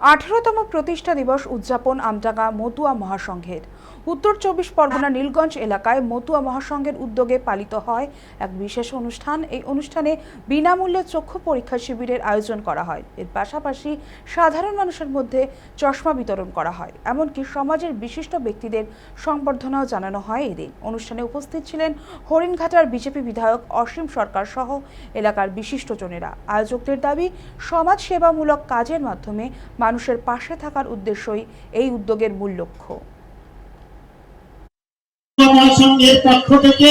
18তম প্রতিষ্ঠা দিবস উদযাপন আমডাঙ্গা মতুয়া মহাসংঘের। উত্তর 24 পরগনা নীলগঞ্জ এলাকায় মতুয়া মহাসংঘের উদ্যোগে পালিত হয় এক বিশেষ অনুষ্ঠান। এই অনুষ্ঠানে বিনামূল্যে চক্ষু পরীক্ষা শিবিরের আয়োজন করা হয়। এর পাশাপাশি সাধারণ মানুষের মধ্যে চশমা বিতরণ করা হয়, এমনকি সমাজের বিশিষ্ট ব্যক্তিদের সংবর্ধনাও জানানো হয়। এদিন অনুষ্ঠানে উপস্থিত ছিলেন হরিণঘাটার বিজেপি বিধায়ক অসীম সরকার সহ এলাকার বিশিষ্টজনেরা। আয়োজকদের দাবি, সমাজ সেবামূলক কাজের মাধ্যমে মানুষের পাশে থাকার উদ্দেশ্যই এই উদ্যোগের মূল লক্ষ্য। মহাসংঘের পক্ষ থেকে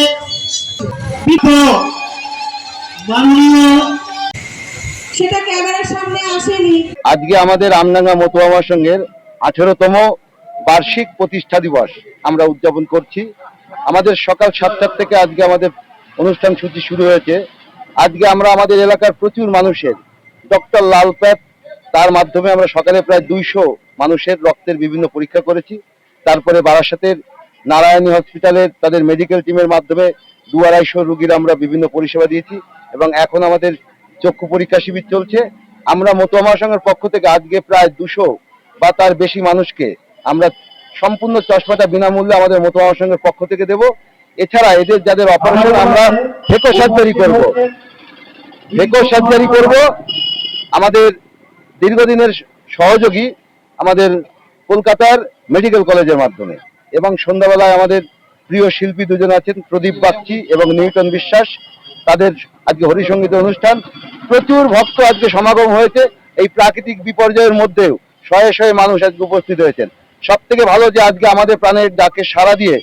সেটা ক্যামেরার সামনে আসেনি। আজকে আমাদের আমডাঙ্গা মতুয়া মহাসংঘের 18তম বার্ষিক প্রতিষ্ঠা দিবস আমরা উদযাপন করছি। আমাদের সকাল 7টা থেকে আজকে আমাদের অনুষ্ঠান সূচি শুরু হয়েছে। আজকে আমরা আমাদের এলাকার প্রচুর মানুষের ডক্টর লালপ্যাথ, তার মাধ্যমে আমরা সকালে প্রায় 200 মানুষের রক্তের বিভিন্ন পরীক্ষা করেছি। তারপরে বারাসাতের নারায়ণী হসপিটালের তাদের মেডিকেল টিমের মাধ্যমে 200-250 রোগীর আমরা বিভিন্ন পরিষেবা দিয়েছি এবং এখন আমাদের চক্ষু পরীক্ষা শিবির চলছে। আমরা মতুয়া মহাসংঘের পক্ষ থেকে আজকে প্রায় 200 বা তার বেশি মানুষকে আমরা সম্পূর্ণ চশমাটা বিনামূল্যে আমাদের মতুয়া মহাসংঘের পক্ষ থেকে দেব। এছাড়া এদের যাদের অপারেশন আমরা ফেকো সার্জারি করব আমাদের দীর্ঘদিনের সহযোগী আমাদের কলকাতার মেডিকেল কলেজের মাধ্যমে। এবং সন্ধ্যাবেলায় আমাদের প্রিয় শিল্পী দুজন আছেন, প্রদীপ বাগচি এবং নিউটন বিশ্বাস, তাদের আজকে হরিসঙ্গীত অনুষ্ঠান। প্রচুর ভক্ত আজকে সমাগম হয়েছে। এই প্রাকৃতিক বিপর্যয়ের মধ্যেও শয়ে শয়ে মানুষ আজকে উপস্থিত হয়েছেন। সব থেকে ভালো যে আজকে আমাদের প্রাণের ডাকে সাড়া দিয়ে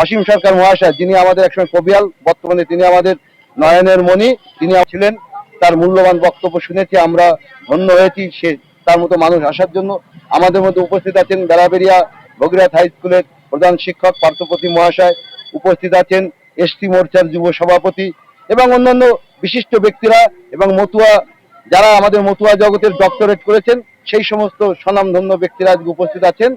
অসীম সরকার মহাশয়, যিনি আমাদের একসময় কবিয়াল, বর্তমানে তিনি আমাদের নয়নের মণি, তিনি ছিলেন। তার মূল্যবান বক্তব্য শুনেছি, আমরা ধন্য হয়েছি সে তার মতো মানুষ আসার জন্য। আমাদের মধ্যে উপস্থিত আছেন বেড়াবেড়িয়া ভগীরথ হাই স্কুলের প্রধান শিক্ষক পার্থপ্রতিম মহাশয়, উপস্থিত আছেন এসটি মোর্চার যুব সভাপতি এবং অন্যান্য বিশিষ্ট ব্যক্তিরা এবং মতুয়া যারা আমাদের মতুয়া জগতের ডক্টরেট করেছেন সেই সমস্ত স্বনামধন্য ব্যক্তিরা আজকে উপস্থিত আছেন।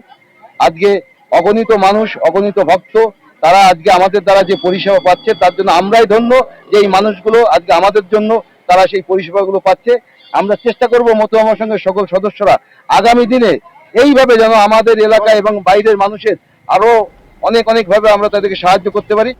আজকে অগণিত মানুষ, অগণিত ভক্ত, তারা আজকে আমাদের দ্বারা যে পরিষেবা পাচ্ছে তার জন্য আমরাই ধন্য যে এই মানুষগুলো আজকে আমাদের জন্য তারা সেই পরিষেবাগুলো পাচ্ছে। আমরা চেষ্টা করব মতুয়া মহাসংঘের সকল সদস্যরা আগামী দিনে এইভাবে যেন আমাদের এলাকা এবং বাইরের মানুষের আরো অনেক ভাবে আমরা তাদেরকে সাহায্য করতে পারি।